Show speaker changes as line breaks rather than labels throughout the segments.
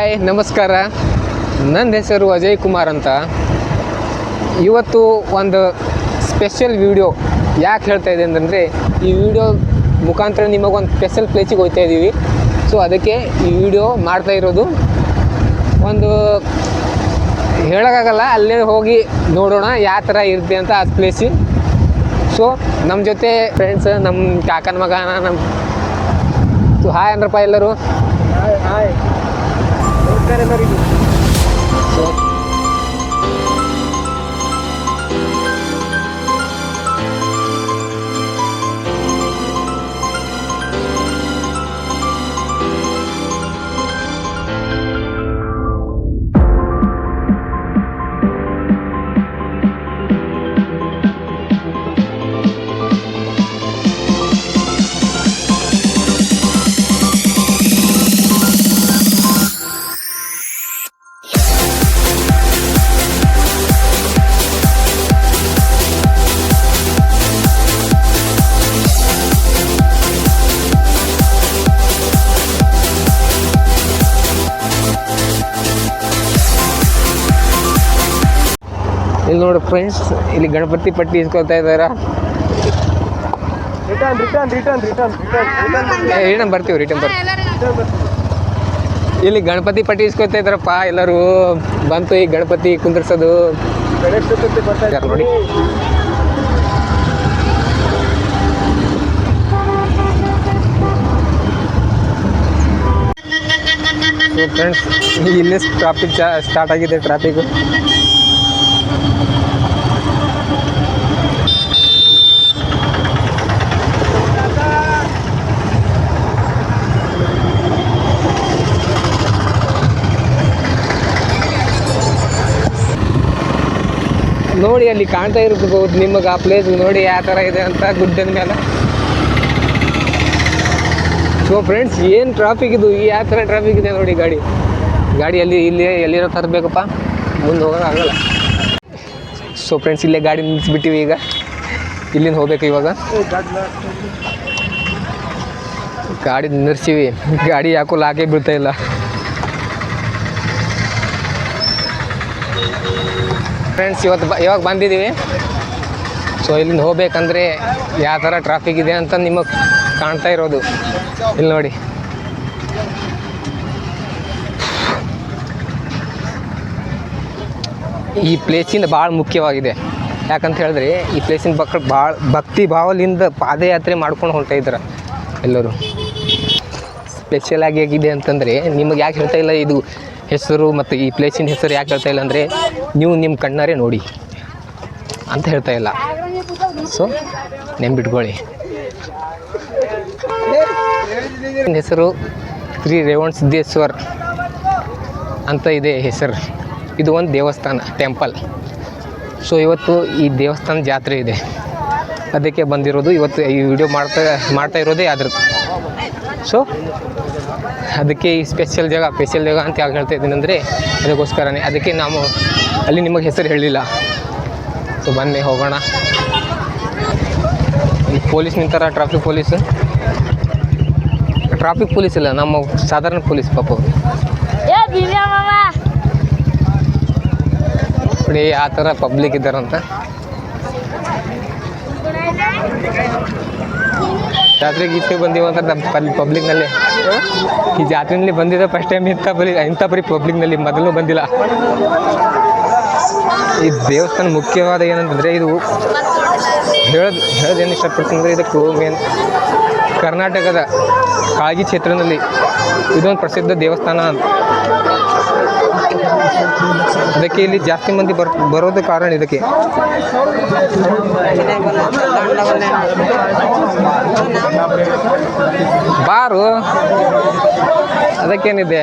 Hi ನಮಸ್ಕಾರ. ನನ್ನ ಹೆಸರು ಅಜಯ್ ಕುಮಾರ್ ಅಂತ. ಇವತ್ತು ಒಂದು ಸ್ಪೆಷಲ್ ವಿಡಿಯೋ ಯಾಕೆ ಹೇಳ್ತಾ ಇದೆ ಅಂತಂದರೆ, ಈ ವಿಡಿಯೋ ಮುಖಾಂತರ ನಿಮಗೊಂದು ಸ್ಪೆಷಲ್ ಪ್ಲೇಸಿಗೆ ಹೋಗ್ತಾ ಇದ್ದೀವಿ. ಸೊ ಅದಕ್ಕೆ ಈ ವಿಡಿಯೋ ಮಾಡ್ತಾ ಇರೋದು. ಒಂದು ಹೇಳೋಕ್ಕಾಗಲ್ಲ, ಅಲ್ಲೇ ಹೋಗಿ ನೋಡೋಣ ಯಾವ ಥರ ಇರುತ್ತೆ ಅಂತ ಆ ಪ್ಲೇಸಿ. ಸೊ ನಮ್ಮ ಜೊತೆ ಫ್ರೆಂಡ್ಸ್, ನಮ್ಮ ಕಾಕನ ಮಗ, ನಮ್ಮ ಹಾಯ್ ಅಂದ್ರಪ್ಪ ಎಲ್ಲರೂ.
ಹಾಯ್ ನಮಸ್ಕಾರ ಎಲ್ಲರಿಗೂ.
ಇಲ್ಲಿ ನೋಡಿ ಫ್ರೆಂಡ್ಸ್, ಇಲ್ಲಿ ಗಣಪತಿ ಪಟ್ಟಿ ಇಸ್ಕೊಳ್ತಾ ಇದ್ದಾರಾ. ರಿಟರ್ನ್ ಬರ್ತೀವಿ. ಇಲ್ಲಿ ಗಣಪತಿ ಪಟ್ಟಿ ಇಸ್ಕೊಳ್ತಾ ಇದ್ದಾರಪ್ಪ ಎಲ್ಲರೂ. ಬಂತು ಈ ಗಣಪತಿ ಕುಂದರ್ಸೋದು. ನೋಡಿ ಫ್ರೆಂಡ್ಸ್, ಇಲ್ಲೇ ಟ್ರಾಫಿಕ್ ಸ್ಟಾರ್ಟ್ ಆಗಿದೆ. ಟ್ರಾಫಿಕ್ ನೋಡಿ, ಅಲ್ಲಿ ಕಾಣ್ತಾ ಇರ್ಬೋದು ನಿಮಗೆ ಆ ಪ್ಲೇಸ್. ನೋಡಿ ಯಾವ ಥರ ಇದೆ ಅಂತ ಗುಡ್ಡದ ಮೇಲೆ. ಸೊ ಫ್ರೆಂಡ್ಸ್, ಏನು ಟ್ರಾಫಿಕ್ ಇದು, ಯಾವ ಥರ ಟ್ರಾಫಿಕ್ ಇದೆ ನೋಡಿ. ಗಾಡಿ ಇಲ್ಲಿ ಎಲ್ಲಿರೋ ತರಬೇಕಪ್ಪ, ಮುಂದೆ ಹೋಗೋಕ್ಕಾಗಲ್ಲ. ಸೊ ಫ್ರೆಂಡ್ಸ್, ಇಲ್ಲೇ ಗಾಡಿ ನಿಲ್ಲಿಸ್ಬಿಟ್ಟಿವಿ. ಈಗ ಇಲ್ಲಿಂದ ಹೋಗ್ಬೇಕು. ಇವಾಗ ಗಾಡಿ ನಿಲ್ಲಿಸ್ತೀವಿ. ಗಾಡಿ ಯಾಕೋ ಲಾಕೇ ಬೀಳ್ತಾ ಇಲ್ಲ. ಫ್ರೆಂಡ್ಸ್, ಇವಾಗ ಬಂದಿದ್ದೀವಿ. ಸೊ ಇಲ್ಲಿಂದ ಹೋಗ್ಬೇಕಂದ್ರೆ ಯಾವ ಥರ ಟ್ರಾಫಿಕ್ ಇದೆ ಅಂತ ನಿಮಗೆ ಕಾಣ್ತಾ ಇರೋದು. ಇಲ್ಲಿ ನೋಡಿ. ಈ ಪ್ಲೇಸಿಂದ ಭಾಳ ಮುಖ್ಯವಾಗಿದೆ. ಯಾಕಂತ ಹೇಳಿದ್ರೆ, ಈ ಪ್ಲೇಸಿನ ಪಕ್ಕ ಭಾಳ ಭಕ್ತಿ ಭಾವದಿಂದ ಪಾದಯಾತ್ರೆ ಮಾಡ್ಕೊಂಡು ಹೊಂಟ ಇದ್ದಾರೆ ಎಲ್ಲರೂ. ಸ್ಪೆಷಲಾಗಿ ಹೇಗಿದೆ ಅಂತಂದರೆ, ನಿಮಗೆ ಯಾಕೆ ಹೇಳ್ತಾ ಇಲ್ಲ ಇದು ಹೆಸರು ಮತ್ತು ಈ ಪ್ಲೇಸಿನ ಹೆಸರು ಯಾಕೆ ಹೇಳ್ತಾ ಇಲ್ಲ ಅಂದರೆ, ನೀವು ನಿಮ್ಮ ಕಣ್ಣಾರೆ ನೋಡಿ ಅಂತ ಹೇಳ್ತಾ ಇಲ್ಲ. ಸೊ ನೆನ್ಪಿಟ್ಕೊಳ್ಳಿ. ಹೆಸರು ಶ್ರೀ ರೇವಣಸಿದ್ದೇಶ್ವರ ಅಂತ ಇದೆ ಹೆಸರು. ಇದು ಒಂದು ದೇವಸ್ಥಾನ, ಟೆಂಪಲ್. ಸೊ ಇವತ್ತು ಈ ದೇವಸ್ಥಾನ ಜಾತ್ರೆ ಇದೆ, ಅದಕ್ಕೆ ಬಂದಿರೋದು. ಇವತ್ತು ಈ ವಿಡಿಯೋ ಮಾಡ್ತಾ ಇರೋದೇ ಅದ್ರದ್ದು. ಸೊ ಅದಕ್ಕೆ ಈ ಸ್ಪೆಷಲ್ ಜಾಗ ಅಂತ ಯಾಕೆ ಹೇಳ್ತಾ ಇದ್ದೀನಿ ಅಂದರೆ, ಅದಕ್ಕೋಸ್ಕರನೇ. ಅದಕ್ಕೆ ನಾವು ಅಲ್ಲಿ ನಿಮಗೆ ಹೆಸರು ಹೇಳಿಲ್ಲ. ಸೊ ಬನ್ನಿ ಹೋಗೋಣ. ಈ ಪೊಲೀಸ್ ನಿಂತಾರ, ಟ್ರಾಫಿಕ್ ಪೊಲೀಸ್ ಇಲ್ಲ, ನಮ್ಮ ಸಾಧಾರಣ ಪೊಲೀಸ್ ಪಾಪ. ನೋಡಿ ಆ ಥರ ಪಬ್ಲಿಕ್ ಇದ್ದಾರಂತ. ಜಾತ್ರೆಗೆ ಇಷ್ಟೇ ಬಂದೀವಂತ ನಮ್ಮ ಪಬ್ಲಿಕ್ನಲ್ಲಿ. ಈ ಜಾತ್ರೆಯಲ್ಲಿ ಬಂದಿದ್ದ ಫಸ್ಟ್ ಟೈಮ್ ಇಂಥ ಬರೀ ಪಬ್ಲಿಕ್ನಲ್ಲಿ ಮೊದಲು ಬಂದಿಲ್ಲ. ಈ ದೇವಸ್ಥಾನ ಮುಖ್ಯವಾದ ಏನಂತಂದರೆ, ಇದು ಹೇಳೋದೇನು ಇಷ್ಟಪಡ್ತೀನಿ ಅಂದರೆ, ಇದಕ್ಕೂ ಮೇನ್ ಕರ್ನಾಟಕದ ಕಾಳಗಿ ಕ್ಷೇತ್ರದಲ್ಲಿ ಇದೊಂದು ಪ್ರಸಿದ್ಧ ದೇವಸ್ಥಾನ ಅಂತ. ಅದಕ್ಕೆ ಇಲ್ಲಿ ಜಾಸ್ತಿ ಮಂದಿ ಬರೋದು ಕಾರಣ ಇದಕ್ಕೆ. ಬಾರು ಅದಕ್ಕೇನಿದೆ.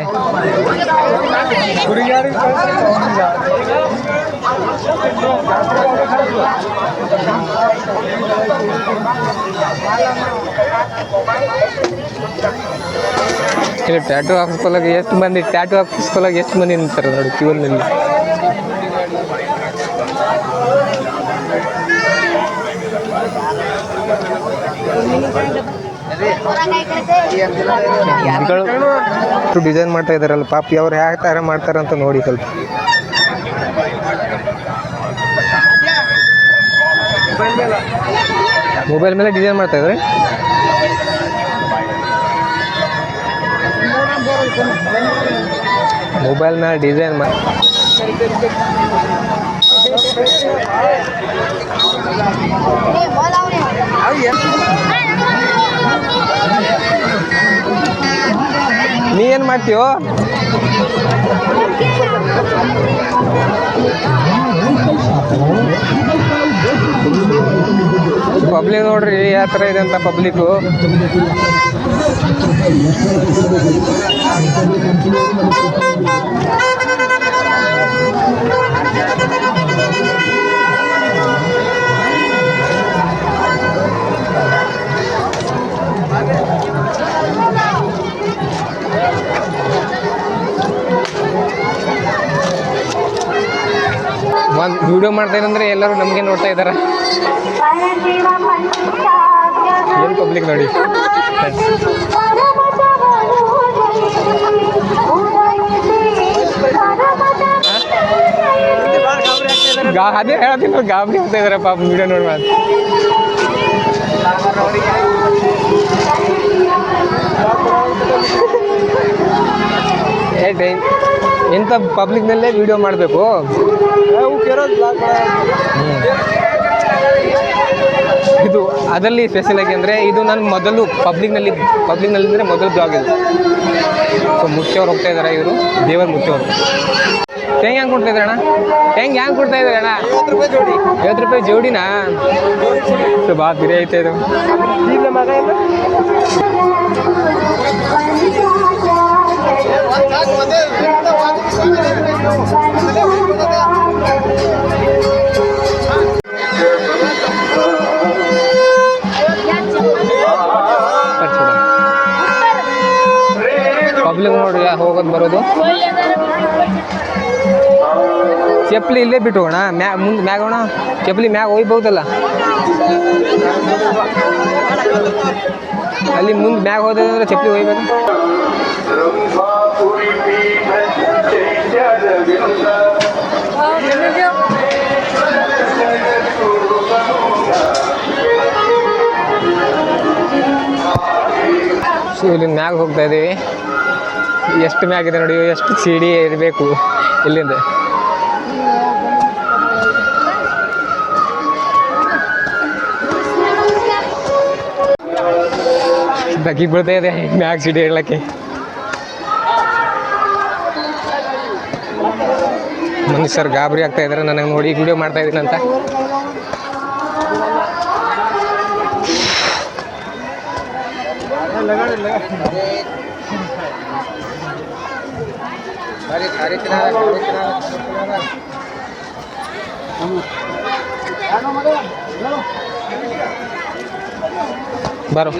ಇಲ್ಲಿ ಟ್ಯಾಟೂ ಹಾಕಿಸ್ಕೊಳ್ಳೋಕೆ ಎಷ್ಟು ಮಂದಿ ನಿಂತಾರೆ ನೋಡಿ ಕ್ಯೂನಲ್ಲಿ. ಡಿಸೈನ್ ಮಾಡ್ತಾ ಇದಾರಲ್ಲ ಪಾಪಿ ಅವ್ರು ಯಾವ ಥರ ಮಾಡ್ತಾರೆ ಅಂತ ನೋಡಿ ಸ್ವಲ್ಪ. ಮೊಬೈಲ್ ಮೇಲೆ ಡಿಸೈನ್ ಮಾಡ್ತಾ ಇದ್ದಾರೆ. ಮೊಬೈಲ್ ಮೇಲೆ ಡಿಸೈನ್ ಮಾಡಿ ನೀ ಏನು ಮಾಡ್ತೀವೋ? ಪಬ್ಲಿಕ್ ನೋಡ್ರಿ ಯಾವ ಥರ ಇದೆ ಅಂತ ಪಬ್ಲಿಕ್ಕು. ಒಂದು ವಿಡಿಯೋ ಮಾಡ್ತಾ ಇದ್ದಂದ್ರೆ ಎಲ್ಲರೂ ನಮಗೆ ನೋಡ್ತಾ ಇದ್ದಾರೆ. ಏನು ಪಬ್ಲಿಕ್ ನೋಡಿ. ಅದೇ ಹೇಳ್ತೀನಿ, ಗಾಬರಿ ಆಗ್ತಾ ಇದಾರೆ ಪಾಪ ವಿಡಿಯೋ ನೋಡಿ ಮಾಡಿ. ಎಂಥ ಪಬ್ಲಿಕ್ನಲ್ಲೇ ವಿಡಿಯೋ ಮಾಡಬೇಕು. ಇದು ಅದರಲ್ಲಿ ಸ್ಪೆಷಲ್ ಆಗಿ ಅಂದರೆ ಇದು ನಾನು ಮೊದಲು ಪಬ್ಲಿಕ್ನಲ್ಲಿ ಅಂದರೆ ಮೊದಲು ಬ್ಲಾಗ್ ಇದು. ಸೊ ಮುಖ್ಯವ್ರು ಹೋಗ್ತಾ ಇದ್ದಾರೆ, ಇವರು ದೇವರ ಮುಖ್ಯವರು. ಹೆಂಗೆ ಕೊಡ್ತಾ ಇದ್ದಾರೆ ಅಣ್ಣ? ಹೆಂಗೆ ಕೊಡ್ತಾ ಇದ್ದಾರೆ ಅಣ್ಣ? 50 ರೂಪಾಯಿ ಜೋಡಿನಾ? ಸೊ ಭಾಳ ಬಿರಿ ಐತೆ ಇದು. ಪಬ್ಲಿಕ್ ನೋಡಿ ಹೋಗೋದು ಬರೋದು. ಚಪ್ಪಲಿ ಇಲ್ಲೇ ಬಿಟ್ಟು ಹೋಗೋಣ, ಮುಂದೆ ಮ್ಯಾಗ ಹೋಗೋಣ. ಚಪ್ಪಲಿ ಮ್ಯಾಗ ಹೋಗ್ಬೋದಲ್ಲ, ಅಲ್ಲಿ ಮುಂದೆ ಮ್ಯಾಗ ಹೋದ್ರೆ ಚಪ್ಪಲಿ ಹೋಗ್ಬೇಕು. ಸೊ ಇಲ್ಲಿ ಮ್ಯಾಗ ಹೋಗ್ತಾ ಇದ್ದೀವಿ. ಎಷ್ಟು ಮ್ಯಾಗ ಇದೆ ನೋಡಿ, ಎಷ್ಟು ಸಿಡಿ ಇರಬೇಕು ಇಲ್ಲಿಂದ. ಬಗ್ಗಿ ಬೀಳ್ತಾ ಇದೆ ಮ್ಯಾಗ ಸಿಡಿ ಇರ್ಲಕ್ಕೆ. ಮನುಷ್ಯರು ಗಾಬರಿ ಆಗ್ತಾ ಇದ್ದಾರೆ ನನಗೆ ನೋಡಿ ವಿಡಿಯೋ ಮಾಡ್ತಾ ಇದ್ದೀನಿ ಅಂತ. ಬರೋ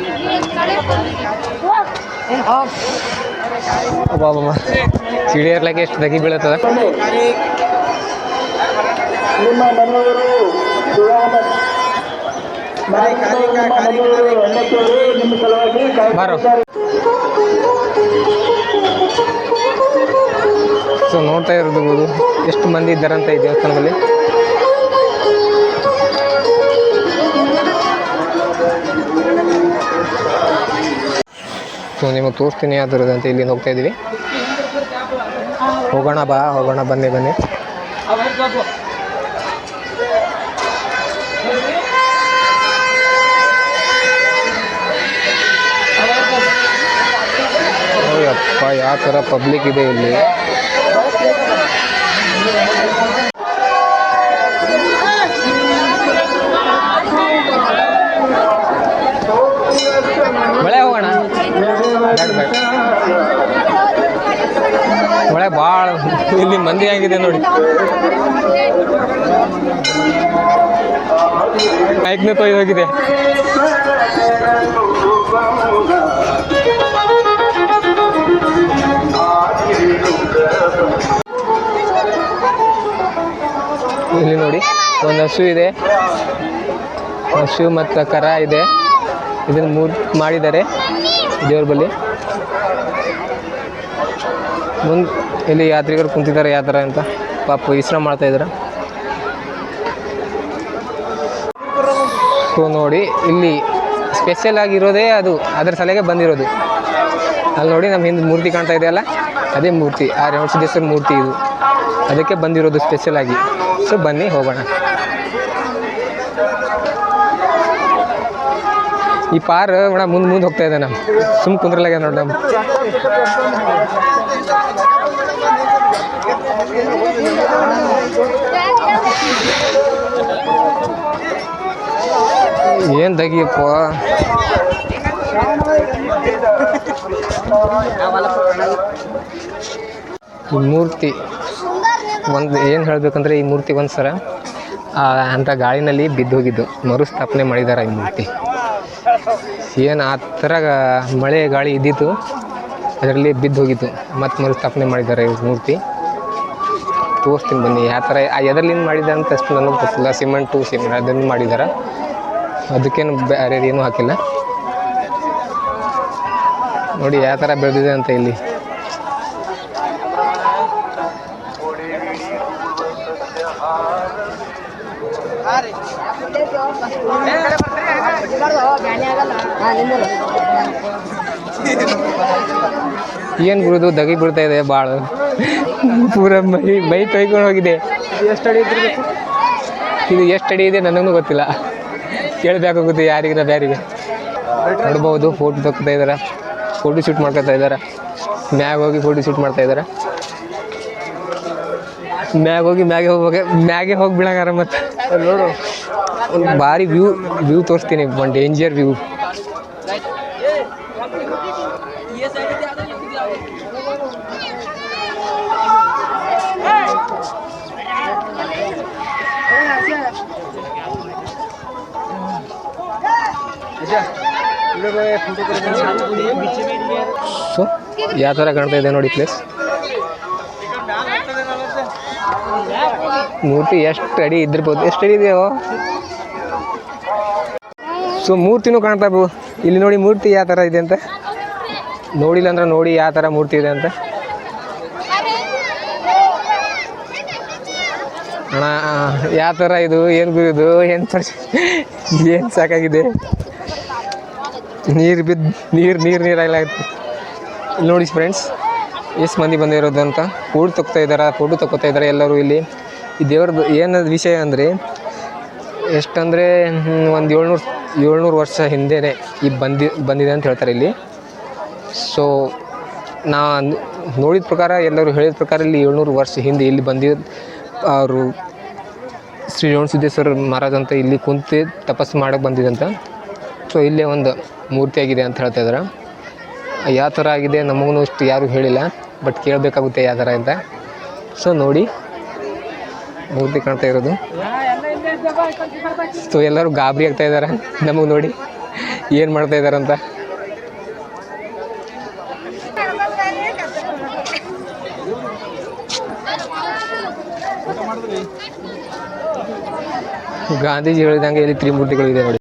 ಅಬ್ಬಾ ಸಿಡಿ ಇರ್ಲಿಕ್ಕೆ ಎಷ್ಟು ದಗಿ ಬೀಳತ್ತದ. ಬರೋ ಸೊ ನೋಡ್ತಾ ಇರೋದು ಎಷ್ಟು ಮಂದಿ ಇದ್ದಾರಂತ ಈ ದೇವಸ್ಥಾನದಲ್ಲಿ. ಸೊ ನಿಮಗೆ ತೋರಿಸ್ತೀನಿ ಯಾವ ಥರದಂತೆ. ಇಲ್ಲಿಂದ ಹೋಗ್ತಾ ಇದ್ದೀವಿ. ಹೋಗೋಣ ಬನ್ನಿ. ಅಯ್ಯಪ್ಪ ಯಾವ ಥರ ಪಬ್ಲಿಕ್ ಇದೆ ಇಲ್ಲಿ. ಮಳೆ ಹೋಗೋಣ, ಮಳೆ ಭಾಳ ಇಲ್ಲಿ ಮಂದಿ ಆಗಿದೆ ನೋಡಿ. ಬೈಕ್ನೇ ತೊಯ್ದು ಹೋಗಿದೆ. ಇಲ್ಲಿ ನೋಡಿ ಒಂದು ಹಸು ಇದೆ, ಹಸು ಮತ್ತು ಕರ ಇದೆ. ಇದನ್ನು ಮಾಡಿದ್ದಾರೆ ದೇವ್ರ ಬಳಿ. ಮುಂದೆ ಇಲ್ಲಿ ಯಾತ್ರಿಕರು ಕುಂತಿದ್ದಾರೆ ಯಾವ ಥರ ಅಂತ, ಪಾಪ ವಿಶ್ರಾಮ ಮಾಡ್ತಾ ಇದ್ದಾರೆ. ಸೊ ನೋಡಿ ಇಲ್ಲಿ ಸ್ಪೆಷಲ್ ಆಗಿರೋದೇ ಅದು, ಅದರ ಸಲಗೆ ಬಂದಿರೋದು. ಅಲ್ಲಿ ನೋಡಿ ನಮ್ಮ ಹಿಂದೆ ಮೂರ್ತಿ ಕಾಣ್ತಾ ಇದೆಯಲ್ಲ, ಅದೇ ಮೂರ್ತಿ, ಆ ರೇವಣಸಿದ್ದೇಶ್ವರ ಮೂರ್ತಿ ಇದು, ಅದಕ್ಕೆ ಬಂದಿರೋದು ಸ್ಪೆಷಲ್ ಆಗಿ. ಸೊ ಬನ್ನಿ ಹೋಗೋಣ. ಈ ಪಾರ್ ಮೇಡಮ್ ಮುಂದೆ ಹೋಗ್ತಾ ಇದೆ, ನಮ್ಮ ಸುಮ್ಮ ಕುಂದ್ರಲಾಗ ನೋಡಿ ನಮ್ಮ. ಏನು ತೆಗಿಯಪ್ಪ, ಈ ಮೂರ್ತಿ ಒಂದು ಏನು ಹೇಳಬೇಕಂದ್ರೆ, ಈ ಮೂರ್ತಿ ಒಂದು ಸರ ಅಂಥ ಗಾಳಿನಲ್ಲಿ ಬಿದ್ದೋಗಿದ್ದು, ಮರುಸ್ಥಾಪನೆ ಮಾಡಿದ್ದಾರೆ ಈ ಮೂರ್ತಿ. ಏನು ಆ ಥರ ಮಳೆ ಗಾಳಿ ಇದ್ದಿತ್ತು, ಅದರಲ್ಲಿ ಬಿದ್ದು ಹೋಗಿತ್ತು, ಮತ್ತು ಮರುಸ್ಥಾಪನೆ ಮಾಡಿದ್ದಾರೆ ಈ ಮೂರ್ತಿ. ತೋರಿಸ್ತೀನಿ ಬನ್ನಿ ಯಾವ ಥರ ಎದರ್ಲಿಂದ ಮಾಡಿದ್ದಾರೆ ಅಂತ ಅಷ್ಟು ನನಗೆ ಗೊತ್ತಿಲ್ಲ. ಸಿಮೆಂಟ್ ಅದನ್ನು ಮಾಡಿದ್ದಾರೆ, ಅದಕ್ಕೇನು ಬೇರೆ ಏನೂ ಹಾಕಿಲ್ಲ. ನೋಡಿ ಯಾವ ಥರ ಬೆಳೆದಿದೆ ಅಂತ ಇಲ್ಲಿ. ಏನು ಬಿಡೋದು, ದಗಿ ಬಿಡ್ತಾ ಇದೆ ಭಾಳ, ಪೂರ ಮೈ ತೊಯ್ಕೊಂಡು ಹೋಗಿದೆ.
ಎಷ್ಟು ಅಡಿ ಇದ್ದಿರ್ಬೇಕು
ಇದು ಎಷ್ಟು ಅಡಿ ಇದೆ ನನಗೂ ಗೊತ್ತಿಲ್ಲ, ಕೇಳಬೇಕಾಗುತ್ತೆ ಯಾರಿಗಿರ ಬ್ಯಾರಿಗೆ. ನೋಡ್ಬೋದು ಫೋಟೋ ತಗೋತಾ ಇದ್ದಾರೆ, ಫೋಟೋ ಶೂಟ್ ಮಾಡ್ಕೊತಾ ಇದ್ದಾರೆ. ಮ್ಯಾಗ ಹೋಗಿ ಫೋಟೋ ಶೂಟ್ ಮಾಡ್ತಾ ಇದ್ದಾರೆ. ಮ್ಯಾಗೆ ಹೋಗಿ ಬಿಡಂಗಾರ. ಮತ್ತು
ನೋಡು,
ಒಂದು ಭಾರಿ ವ್ಯೂ ತೋರಿಸ್ತೀನಿ, ಒಂದು ಡೇಂಜರ್ ವ್ಯೂ. ಸೊ ಯಾವ ಥರ ಕಾಣ್ತಾ ಇದೆ ನೋಡಿ ಪ್ಲೇಸ್. ಮೂರ್ತಿ ಎಷ್ಟು ಅಡಿ ಇದ್ದಿರ್ಬೋದು, ಎಷ್ಟು ಅಡಿ ಇದೆಯೋ. ಸೊ ಮೂರ್ತಿನೂ ಕಾಣ್ತಾ ಇಲ್ಲಿ ನೋಡಿ, ಮೂರ್ತಿ ಯಾವ ಥರ ಇದೆ ಅಂತ. ನೋಡಿಲ್ಲ ಅಂದ್ರೆ ನೋಡಿ ಯಾವ ಥರ ಮೂರ್ತಿ ಇದೆ ಅಂತ. ಅಣ್ಣ ಯಾವ ಥರ ಇದು, ಏನು ಗುರುದು, ಏನು ಸಾಕಾಗಿದೆ. ನೀರಾಗಲಾಗುತ್ತೆ. ನೋಡಿ ಫ್ರೆಂಡ್ಸ್, ಎಷ್ಟು ಮಂದಿ ಬಂದಿರೋದು ಅಂತ. ಫೋಟೋ ತಗೋತಾ ಇದ್ದಾರೆ ಎಲ್ಲರೂ ಇಲ್ಲಿ. ಈ ದೇವ್ರದ್ದು ಏನು ವಿಷಯ ಅಂದರೆ, ಎಷ್ಟಂದರೆ ಒಂದು 700 ವರ್ಷ ಹಿಂದೆಯೇ ಈ ಬಂದಿದೆ ಅಂತ ಹೇಳ್ತಾರೆ ಇಲ್ಲಿ. ಸೊ ನಾ ನೋಡಿದ ಪ್ರಕಾರ, ಎಲ್ಲರೂ ಹೇಳಿದ ಪ್ರಕಾರ ಇಲ್ಲಿ 700 ವರ್ಷ ಹಿಂದೆ ಇಲ್ಲಿ ಅವರು ಶ್ರೀ ರೇವಣಸಿದ್ದೇಶ್ವರ ಮಹಾರಾಜ್ ಅಂತ ಇಲ್ಲಿ ಕುಂತು ತಪಸ್ಸು ಮಾಡೋಕ್ಕೆ ಬಂದಿದಂತ. ಸೊ ಇಲ್ಲೇ ಒಂದು ಮೂರ್ತಿ ಆಗಿದೆ ಅಂತ ಹೇಳ್ತಾ ಇದ್ದಾರೆ. ಯಾವ ಥರ ಆಗಿದೆ ನಮಗೂ ಇಷ್ಟು ಯಾರೂ ಹೇಳಿಲ್ಲ, ಬಟ್ ಕೇಳಬೇಕಾಗುತ್ತೆ ಯಾವ ಥರ ಅಂತ. ಸೊ ನೋಡಿ ಮೂರ್ತಿ ಕಾಣ್ತಾ ಇರೋದು. ಸೊ ಎಲ್ಲರೂ ಗಾಬರಿ ಆಗ್ತಾ ಇದ್ದಾರೆ ನಮಗೆ ನೋಡಿ ಏನು ಮಾಡ್ತಾ ಇದ್ದಾರೆ ಅಂತ. ಗಾಂಧೀಜಿ ಹೇಳಿದಂಗೆ ಇಲ್ಲಿ ತ್ರಿಮೂರ್ತಿಗಳಿದೆ ನೋಡಿ.